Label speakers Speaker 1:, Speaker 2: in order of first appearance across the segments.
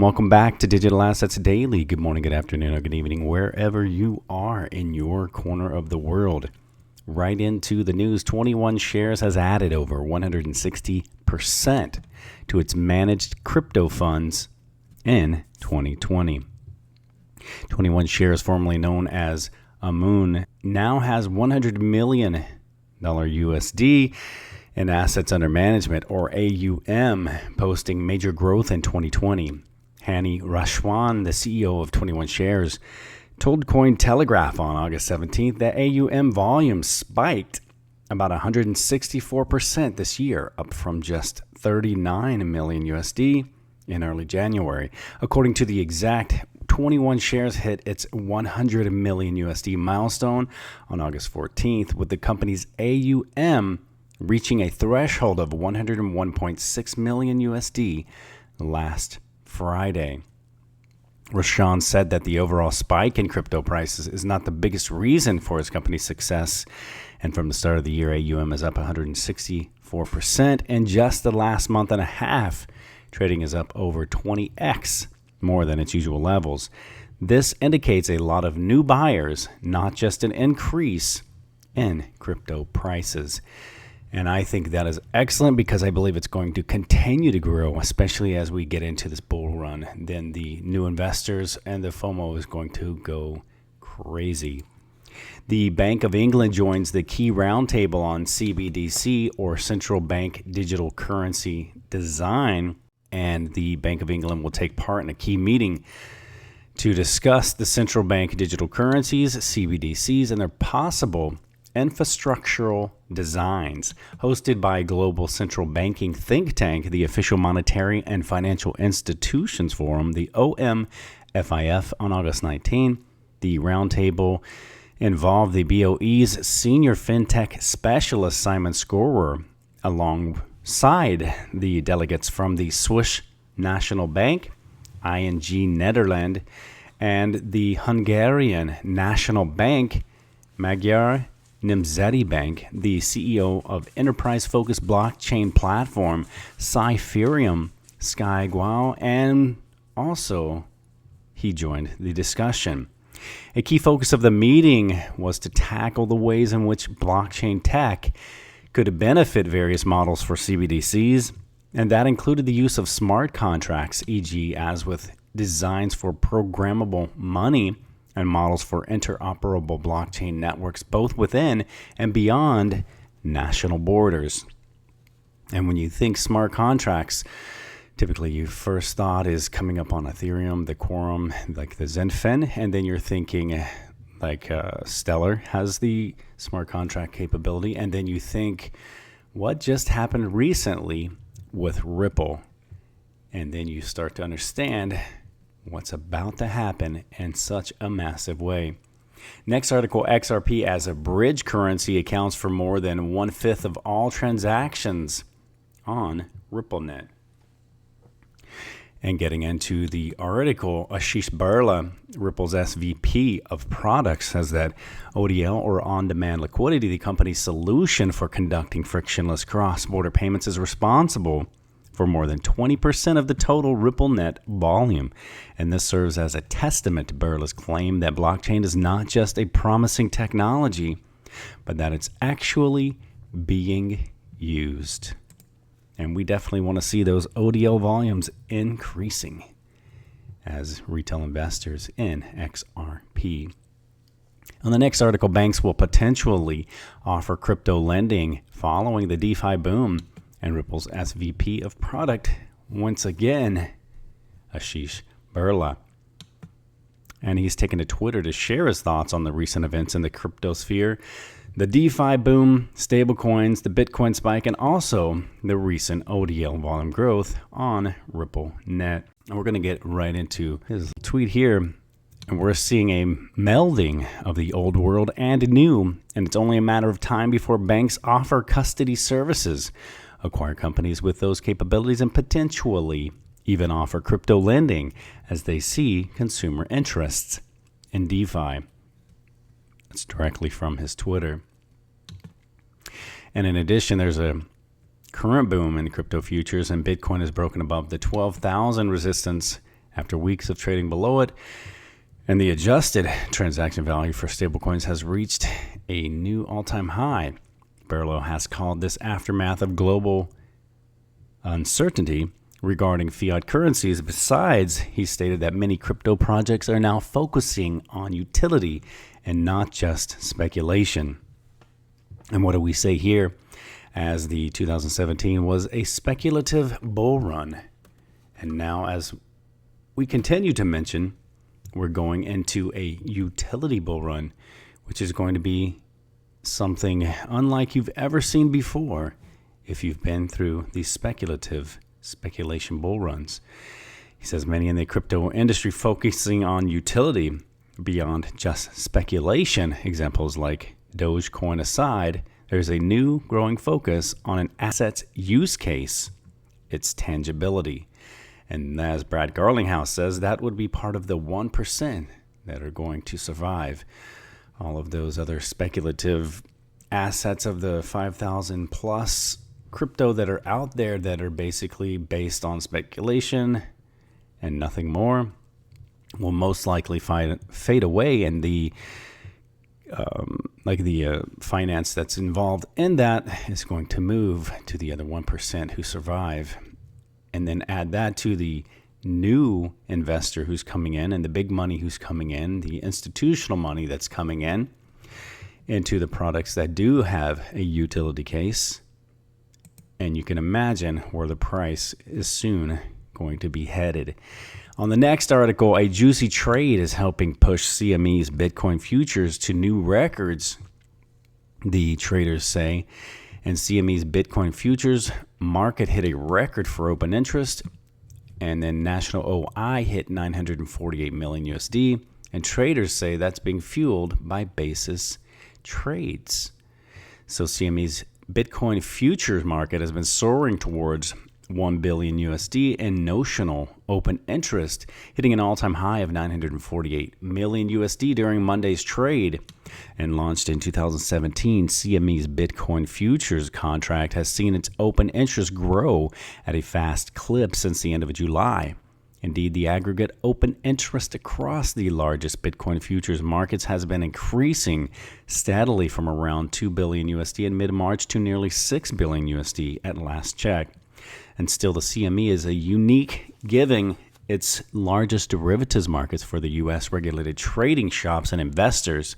Speaker 1: welcome back to Digital Assets Daily. Good morning, good afternoon, or good evening, wherever you are in your corner of the world. Right into the news, 21 Shares has added over 160% to its managed crypto funds in 2020. 21 Shares, formerly known as Amun, now has $100 million USD in assets under management, or AUM, posting major growth in 2020. Hani Rashwan, the CEO of 21 Shares, told Cointelegraph on August 17th that AUM volume spiked about 164% this year, up from just 39 million USD in early January. According to the exact, 21 Shares hit its 100 million USD milestone on August 14th, with the company's AUM reaching a threshold of 101.6 million USD last Friday. Rashan said that the overall spike in crypto prices is not the biggest reason for his company's success, and from the start of the year, AUM is up 164%. In just the last month and a half, trading is up over 20x more than its usual levels. This indicates a lot of new buyers, not just an increase in crypto prices. And I think that is excellent because I believe it's going to continue to grow, especially as we get into this bull run. Then the new investors and the FOMO is going to go crazy. The Bank of England joins the key roundtable on CBDC, or central bank digital currency design. And the Bank of England will take part in a key meeting to discuss the central bank digital currencies, CBDCs, and their possible infrastructural designs. Hosted by global central banking think tank, the Official Monetary and Financial Institutions Forum, the OMFIF, on August 19, the roundtable involved the BOE's senior fintech specialist Simon Scorer, alongside the delegates from the Swiss National Bank, ING Nederland, and the Hungarian National Bank, Magyar Nemzeti Bank. The CEO of enterprise-focused blockchain platform Cyferium, Sky Guo, and also he joined the discussion. A key focus of the meeting was to tackle the ways in which blockchain tech could benefit various models for CBDCs, and that included the use of smart contracts, e.g. as with designs for programmable money and models for interoperable blockchain networks, both within and beyond national borders. And when you think smart contracts, typically your first thought is coming up on Ethereum, the Quorum, like the Zenfin, and then you're thinking like Stellar has the smart contract capability, and then you think, what just happened recently with Ripple? And then you start to understand what's about to happen in such a massive way. Next article, XRP as a bridge currency accounts for more than 1/5 of all transactions on Ripplenet. And getting into the article, Ashish Birla, Ripple's SVP of products, says that ODL, or on-demand liquidity, the company's solution for conducting frictionless cross-border payments, is responsible for more than 20% of the total Ripplenet volume. And this serves as a testament to Birla's claim that blockchain is not just a promising technology, but that it's actually being used. And we definitely want to see those ODL volumes increasing as retail investors in XRP. On the next article, banks will potentially offer crypto lending following the DeFi boom. And Ripple's SVP of product, once again, Ashish Birla. And he's taken to Twitter to share his thoughts on the recent events in the crypto sphere, the DeFi boom, stablecoins, the Bitcoin spike, and also the recent ODL volume growth on Ripplenet. And we're going to get right into his tweet here. And we're seeing a melding of the old world and new, and it's only a matter of time before banks offer custody services, acquire companies with those capabilities, and potentially even offer crypto lending as they see consumer interests in DeFi. That's directly from his Twitter. And in addition, there's a current boom in crypto futures, and Bitcoin has broken above the 12,000 resistance after weeks of trading below it. And the adjusted transaction value for stablecoins has reached a new all-time high. Berlo has called this aftermath of global uncertainty regarding fiat currencies. Besides, he stated that many crypto projects are now focusing on utility and not just speculation. And what do we say here? As the 2017 was a speculative bull run. And now, as we continue to mention, we're going into a utility bull run, which is going to be something unlike you've ever seen before if you've been through these speculation bull runs. He says many in the crypto industry focusing on utility beyond just speculation. Examples like Dogecoin aside, there's a new growing focus on an asset's use case, its tangibility. And as Brad Garlinghouse says, that would be part of the 1% that are going to survive. All of those other speculative assets of the 5,000 plus crypto that are out there that are basically based on speculation and nothing more will most likely fade away, and the finance that's involved in that is going to move to the other 1% who survive. And then add that to the new investor who's coming in and the big money who's coming in, the institutional money that's coming in into the products that do have a utility case. And you can imagine where the price is soon going to be headed. On the next article, a juicy trade is helping push CME's Bitcoin futures to new records, the traders say. And CME's Bitcoin futures market hit a record for open interest, and then national OI hit 948 million USD, and traders say that's being fueled by basis trades. So CME's Bitcoin futures market has been soaring towards 1 billion USD in notional open interest, hitting an all-time high of 948 million USD during Monday's trade. And launched in 2017, CME's Bitcoin futures contract has seen its open interest grow at a fast clip since the end of July. Indeed, the aggregate open interest across the largest Bitcoin futures markets has been increasing steadily from around 2 billion USD in mid-March to nearly 6 billion USD at last check. And still, the CME is a unique, giving its largest derivatives markets for the U.S. regulated trading shops and investors.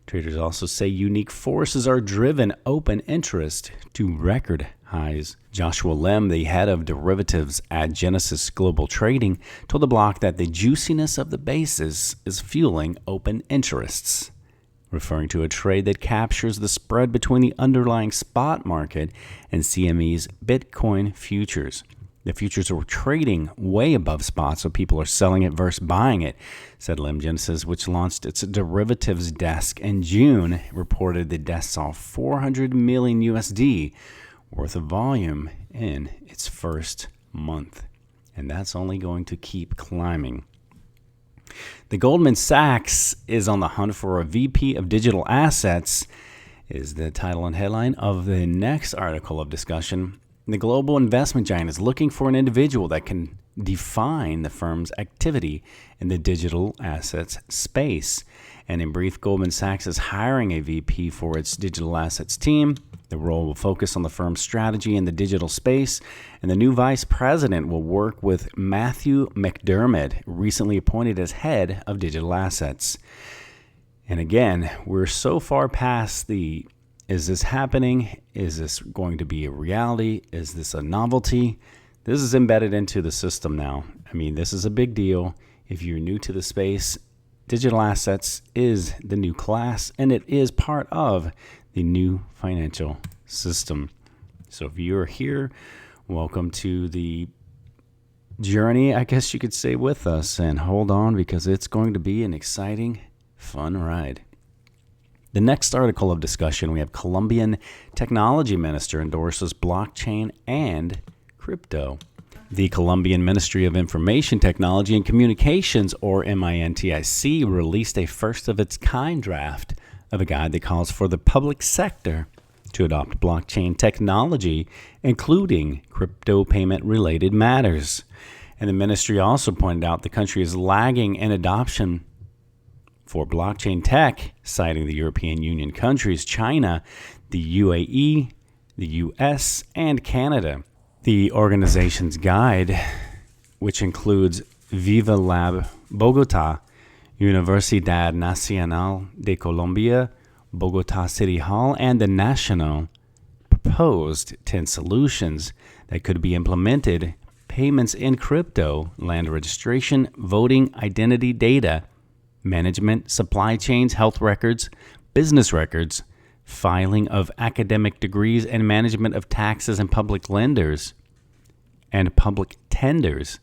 Speaker 1: Traders also say unique forces are driven open interest to record highs. Joshua Lim, the head of derivatives at Genesis Global Trading, told the block that the juiciness of the basis is fueling open interests, referring to a trade that captures the spread between the underlying spot market and CME's Bitcoin futures. The futures are trading way above spot, so people are selling it versus buying it, said Lim. Genesis, which launched its derivatives desk in June, reported the desk saw 400 million USD worth of volume in its first month. And that's only going to keep climbing. The Goldman Sachs is on the hunt for a VP of digital assets, is the title and headline of the next article of discussion. The global investment giant is looking for an individual that can define the firm's activity in the digital assets space. And in brief, Goldman Sachs is hiring a VP for its digital assets team. The role will focus on the firm's strategy in the digital space, and the new vice president will work with Matthew McDermott, recently appointed as head of digital assets. And again, we're so far past the, is this happening? Is this going to be a reality? Is this a novelty? This is embedded into the system now. I mean, this is a big deal. If you're new to the space, digital assets is the new class, and it is part of the new financial system. So if you're here, welcome to the journey, I guess you could say, with us. And hold on, because it's going to be an exciting, fun ride. The next article of discussion, we have Colombian technology minister endorses blockchain and crypto. The Colombian Ministry of Information Technology and Communications, or MINTIC, released a first-of-its-kind draft of a guide that calls for the public sector to adopt blockchain technology, including crypto payment-related matters. And the ministry also pointed out the country is lagging in adoption for blockchain tech, citing the European Union countries, China, the UAE, the US, and Canada. The organization's guide, which includes Viva Lab Bogotá, Universidad Nacional de Colombia, Bogotá City Hall, and the National, proposed 10 solutions that could be implemented: payments in crypto, land registration, voting, identity data, management, supply chains, health records, business records, filing of academic degrees, and management of taxes and public lenders and public tenders.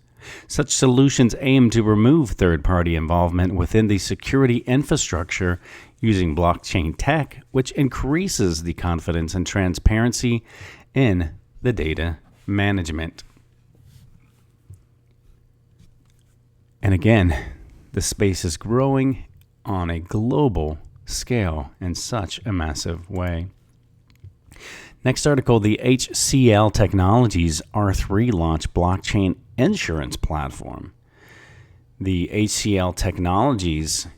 Speaker 1: Such solutions aim to remove third-party involvement within the security infrastructure using blockchain tech, which increases the confidence and transparency in the data management. And again, the space is growing on a global scale in such a massive way. Next article, the HCL Technologies R3 launch blockchain insurance platform. The HCL Technologies,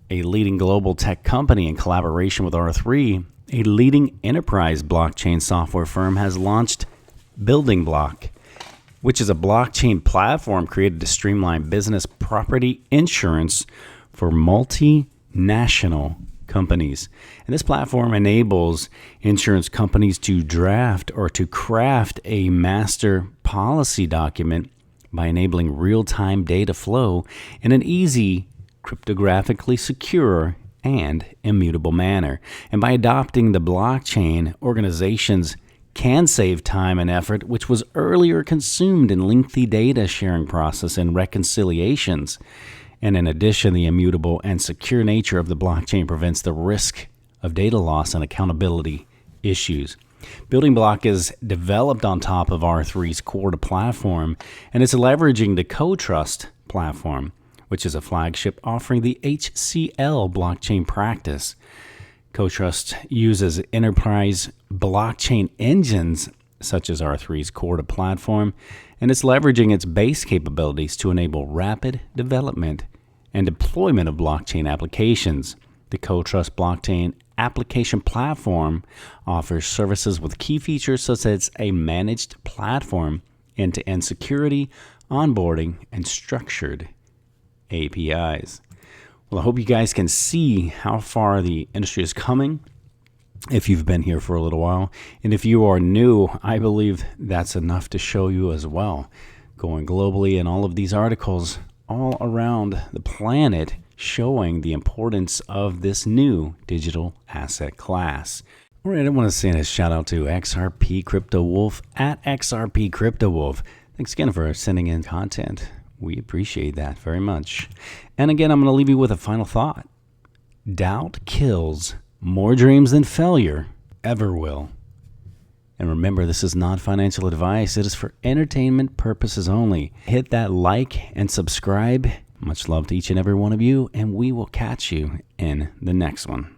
Speaker 1: a leading global tech company in collaboration with R3, a leading enterprise blockchain software firm, has launched Building Block, which is a blockchain platform created to streamline business property insurance for multinational companies. And this platform enables insurance companies to draft or to craft a master policy document by enabling real-time data flow in an easy, cryptographically secure, and immutable manner. And by adopting the blockchain, organizations can save time and effort, which was earlier consumed in lengthy data sharing process and reconciliations. And in addition, the immutable and secure nature of the blockchain prevents the risk of data loss and accountability issues. Building Block is developed on top of R3's core platform, and it's leveraging the CoTrust platform, which is a flagship offering the HCL blockchain practice. CoTrust uses enterprise blockchain engines such as R3's core platform, and it's leveraging its base capabilities to enable rapid development and deployment of blockchain applications. The CoTrust blockchain application platform offers services with key features such as a managed platform, end-to-end security, onboarding, and structured APIs. Well, I hope you guys can see how far the industry is coming if you've been here for a little while. And if you are new, I believe that's enough to show you as well. Going globally in all of these articles all around the planet showing the importance of this new digital asset class. All right, I want to send a shout out to XRP Crypto Wolf at XRP Crypto Wolf. Thanks again for sending in content. We appreciate that very much. And again, I'm going to leave you with a final thought. Doubt kills more dreams than failure ever will. And remember, this is not financial advice. It is for entertainment purposes only. Hit that like and subscribe. Much love to each and every one of you, and we will catch you in the next one.